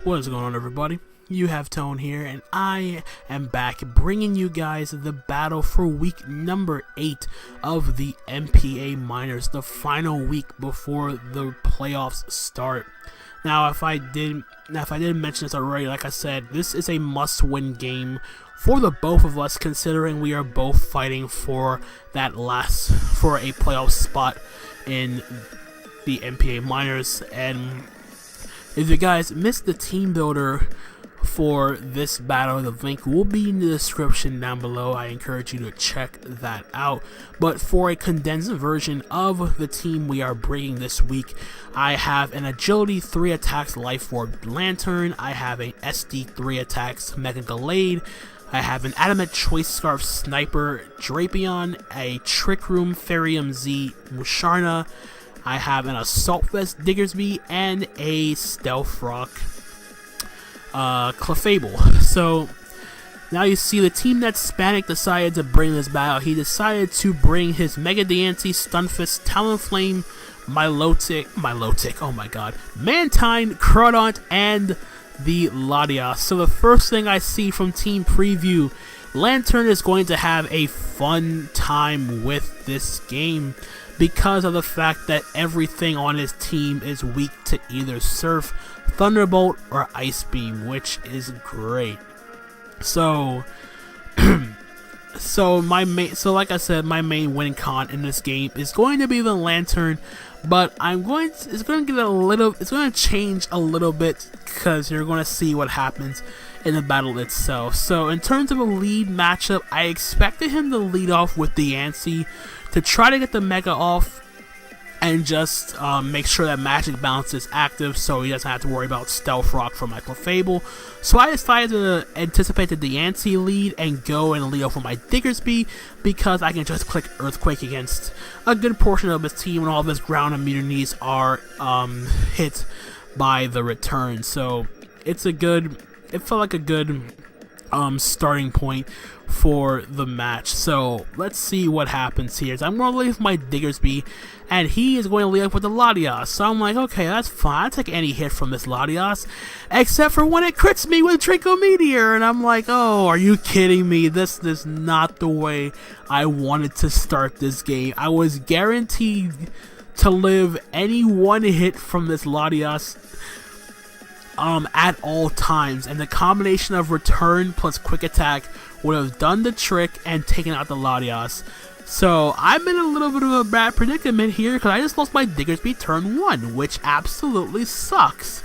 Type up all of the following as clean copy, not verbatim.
What is going on, everybody? You have Tone here, and I am back bringing you guys the battle for week number 8 of the NPA Minors, the final week before the playoffs start. Now, if I didn't mention this already, like I said, this is a must-win game for the both of us, considering we are both fighting for a playoff spot in the NPA Minors. And if you guys missed the team builder for this battle, the link will be in the description down below. I encourage you to check that out. But for a condensed version of the team we are bringing this week, I have an Agility 3 attacks Life Orb Lanturn, I have an SD 3 attacks Mega Gallade, I have an Adamant Choice Scarf Sniper Drapion, a Trick Room Ferium Z Musharna, I have an Assault Vest Diggersby, and a Stealth Rock Clefable. So now you see the team that Spanicthedisco decided to bring this battle. He decided to bring his Mega Diancie, Stunfisk, Talonflame, Milotic, oh my god, Mantine, Crawdaunt, and the Latias. So the first thing I see from team preview, Lanturn is going to have a fun time with this game because of the fact that everything on his team is weak to either Surf, Thunderbolt, or Ice Beam, which is great. So like I said, my main win con in this game is going to be the Lanturn, but it's going to change a little bit because you're going to see what happens in the battle itself. So in terms of a lead matchup, I expected him to lead off with Diancie to try to get the Mega off and just make sure that Magic Bounce is active so he doesn't have to worry about Stealth Rock from my Clefable. So I decided to anticipate the Diancie lead and go and lead off with my Diggersby because I can just click Earthquake against a good portion of his team when all of his ground immunities are hit by the return. So it felt like a good starting point for the match. So let's see what happens here. So I'm going to lead with my Diggersby, and he is going to lead up with the Latias. So I'm like, okay, that's fine. I'll take any hit from this Latias, except for when it crits me with Trico Meteor, and I'm like, oh, are you kidding me? This is not the way I wanted to start this game. I was guaranteed to live any one hit from this Latias at all times, and the combination of return plus quick attack would have done the trick and taken out the Latias. So I'm in a little bit of a bad predicament here because I just lost my Diggersby turn 1, which absolutely sucks.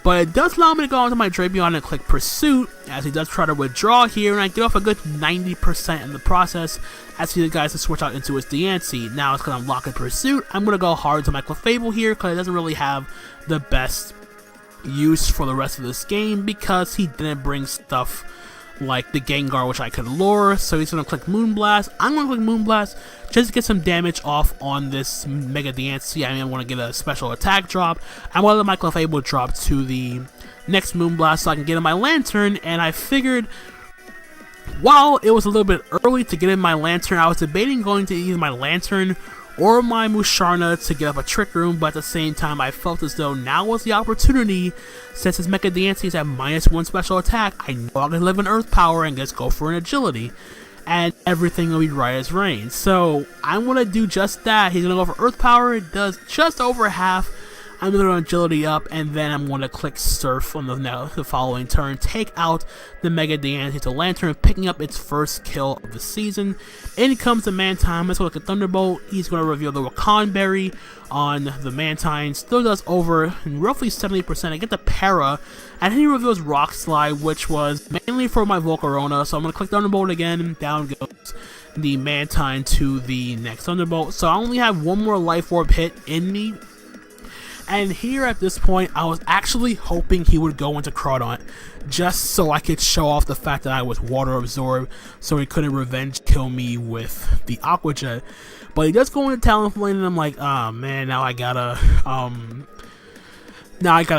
But it does allow me to go onto my Drapion and click Pursuit, as he does try to withdraw here, and I get off a good 90% in the process as he decides to switch out into his Diancie. Now it's because I'm locking Pursuit, I'm going to go hard to my Clefable here because it doesn't really have the best use for the rest of this game because he didn't bring stuff like the Gengar, which I could lure. So he's going to click Moonblast. I'm going to click Moonblast just to get some damage off on this Mega Diancie. I want to get a special attack drop. I want to let my Clefable drop to the next Moonblast so I can get in my Lanturn. And I figured, while it was a little bit early to get in my Lanturn, I was debating going to either my Lanturn or my Musharna to get up a Trick Room, but at the same time I felt as though now was the opportunity, since his Mega Diancie is at -1 special attack. I know I can live in Earth Power and just go for an Agility, and everything will be right as rain. So I'm going to do just that. He's going to go for Earth Power, it does just over half. I'm going to Agility up, and then I'm going to click Surf on the following turn, take out the Mega Diancie to Lanturn, picking up its first kill of the season. In comes the Mantine. Let's look at Thunderbolt. He's going to reveal the Rakan Berry on the Mantine. Still does over roughly 70%. I get the Para, and then he reveals Rock Slide, which was mainly for my Volcarona. So I'm going to click Thunderbolt again. Down goes the Mantine to the next Thunderbolt. So I only have one more Life Orb hit in me. And here at this point, I was actually hoping he would go into Crawdaunt just so I could show off the fact that I was Water Absorb so he couldn't revenge kill me with the Aqua Jet. But he does go into Talonflame, and I'm like, oh man, now I gotta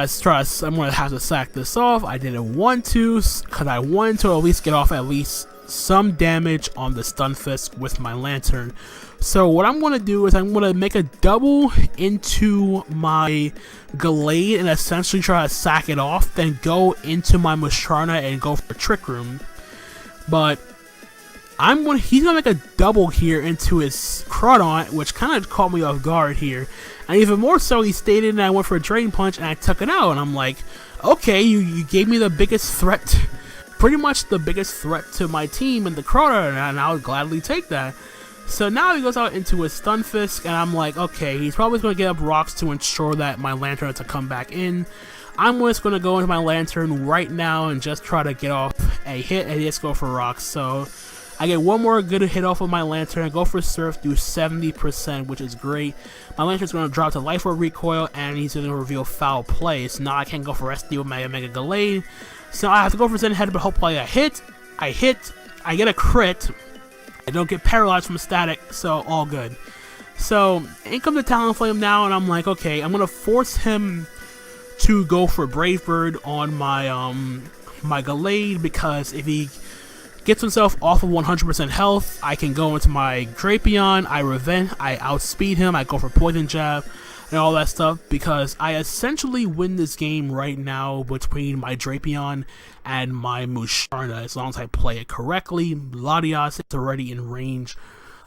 stress. I'm gonna have to sack this off. I didn't want to, because I wanted to at least get off at least some damage on the Stunfisk with my Lanturn. So what I'm going to do is I'm going to make a double into my Gallade and essentially try to sack it off, then go into my Musharna and go for Trick Room. But he's going to make a double here into his Crawdaunt, which kind of caught me off guard here. And even more so, he stayed in and I went for a Drain Punch and I took it out. And I'm like, okay, you gave me the biggest threat, pretty much the biggest threat to my team in the Crawdaunt, and I would gladly take that. So now he goes out into his Stunfisk, and I'm like, okay, he's probably going to get up rocks to ensure that my Lanturn has to come back in. I'm just going to go into my Lanturn right now and just try to get off a hit and just go for rocks. So I get one more good hit off of my Lanturn, go for Surf, do 70%, which is great. My Lanturn's going to drop to Life Orb Recoil, and he's going to reveal Foul Play. So now I can't go for SD with my Mega Gallade. So I have to go for Zen Head, but hopefully I hit, I get a crit. I don't get paralyzed from static, so all good. So, in comes the Talonflame now, and I'm like, okay, I'm gonna force him to go for Brave Bird on my my Gallade, because if he gets himself off of 100% health, I can go into my Drapion, I outspeed him, I go for Poison Jab, and all that stuff, because I essentially win this game right now between my Drapion and my Musharna, as long as I play it correctly. Latias is already in range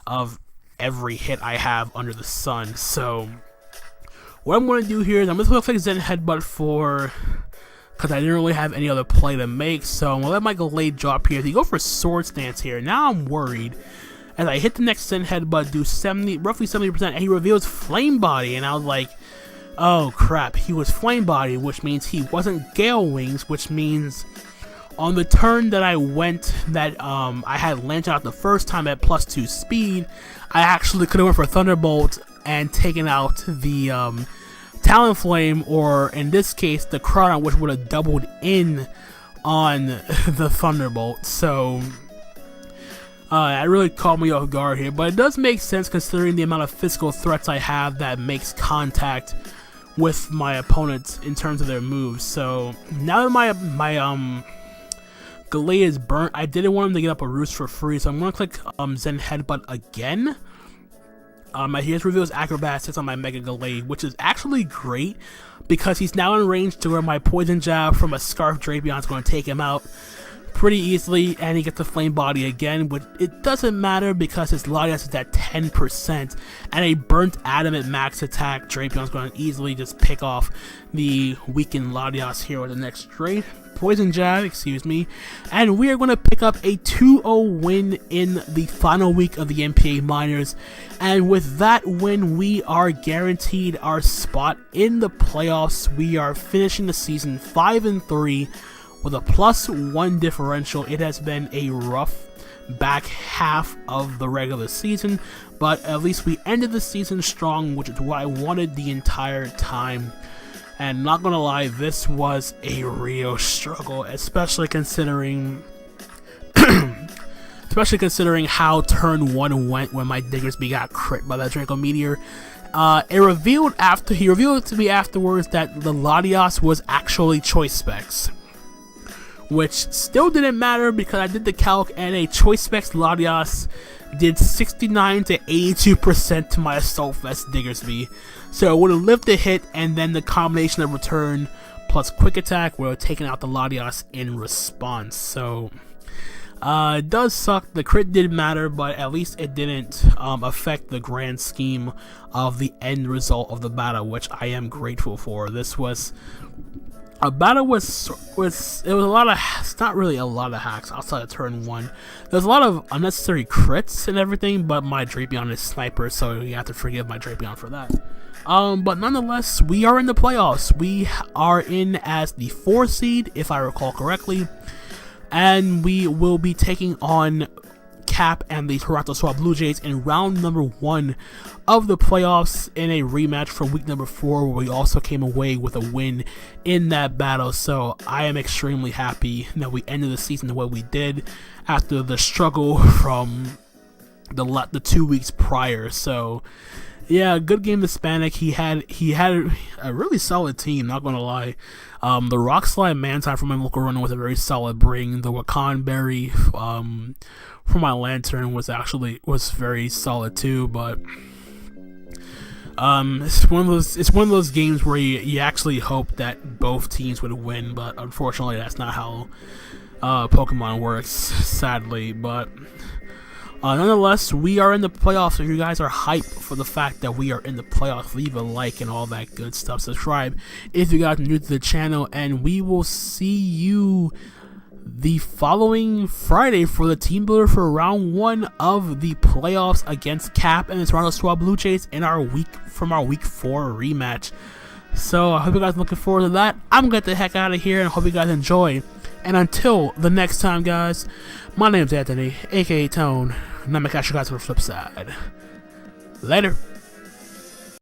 of every hit I have under the sun. So what I'm going to do here is I'm just going to click Zen Headbutt because I didn't really have any other play to make. So I'm going to let my Gallade drop here. He go for Swords Dance here. Now I'm worried. As I hit the next Zen Headbutt, do roughly 70%, and he reveals Flame Body, and I was like, oh crap, he was Flame Body, which means he wasn't Gale Wings, which means on the turn that I had Lanturn out the first time at +2 speed, I actually could have went for Thunderbolt and taken out the Talonflame, or in this case, the Crawdaunt, which would have doubled in on the Thunderbolt. So it really caught me off guard here, but it does make sense considering the amount of physical threats I have that makes contact with my opponents in terms of their moves. So now that my Gallade is burnt, I didn't want him to get up a roost for free, so I'm going to click Zen Headbutt again. He just reveals Acrobatics on my Mega Gallade, which is actually great because he's now in range to where my Poison Jab from a Scarf Drapion is going to take him out pretty easily, and he gets the Flame Body again, but it doesn't matter because his Latias is at 10%, and a burnt Adamant max attack Drapion is going to easily just pick off the weakened Latias here with the next straight Poison Jab, excuse me, and we are going to pick up a 2-0 win in the final week of the NPA Minors, and with that win, we are guaranteed our spot in the playoffs. We are finishing the season 5-3 with a +1 differential. It has been a rough back half of the regular season, but at least we ended the season strong, which is what I wanted the entire time. And not gonna lie, this was a real struggle, especially considering how turn 1 went when my Diggersby got crit by that Draco Meteor. He revealed to me afterwards that the Latias was actually Choice Specs, which still didn't matter because I did the calc, and a Choice Specs Latias did 69 to 82% to my Assault Vest Diggersby. So it would have lived the hit, and then the combination of return plus quick attack would have taken out the Latias in response. So it does suck. The crit did matter, but at least it didn't affect the grand scheme of the end result of the battle, which I am grateful for. This was a battle it was a lot of, it's not really a lot of hacks outside of turn 1. There's a lot of unnecessary crits and everything, but my Drapion is sniper, so you have to forgive my Drapion for that. But nonetheless, we are in the playoffs. We are in as the 4 seed, if I recall correctly, and we will be taking on Cap and the Toronto Swap Blue Jays in round number 1 of the playoffs in a rematch from week number 4, where we also came away with a win in that battle. So I am extremely happy that we ended the season the way we did after the struggle from the 2 weeks prior. So Yeah, good game to Spanik. He had a really solid team, not gonna lie. The Rock Slide Mantine from my local runner was a very solid bring. The Wakan Berry from my Lanturn was very solid too, but it's one of those games where you actually hope that both teams would win, but unfortunately that's not how Pokemon works, sadly. But nonetheless, we are in the playoffs, so if you guys are hyped for the fact that we are in the playoffs, leave a like and all that good stuff. Subscribe if you guys are new to the channel, and we will see you the following Friday for the team builder for round 1 of the playoffs against Cap and the Toronto Squad Blue Jays in our week 4 rematch. So I hope you guys are looking forward to that. I'm gonna get the heck out of here, and I hope you guys enjoy. And until the next time, guys, my name's Anthony, aka Tone, and I'm gonna catch you guys on the flip side. Later.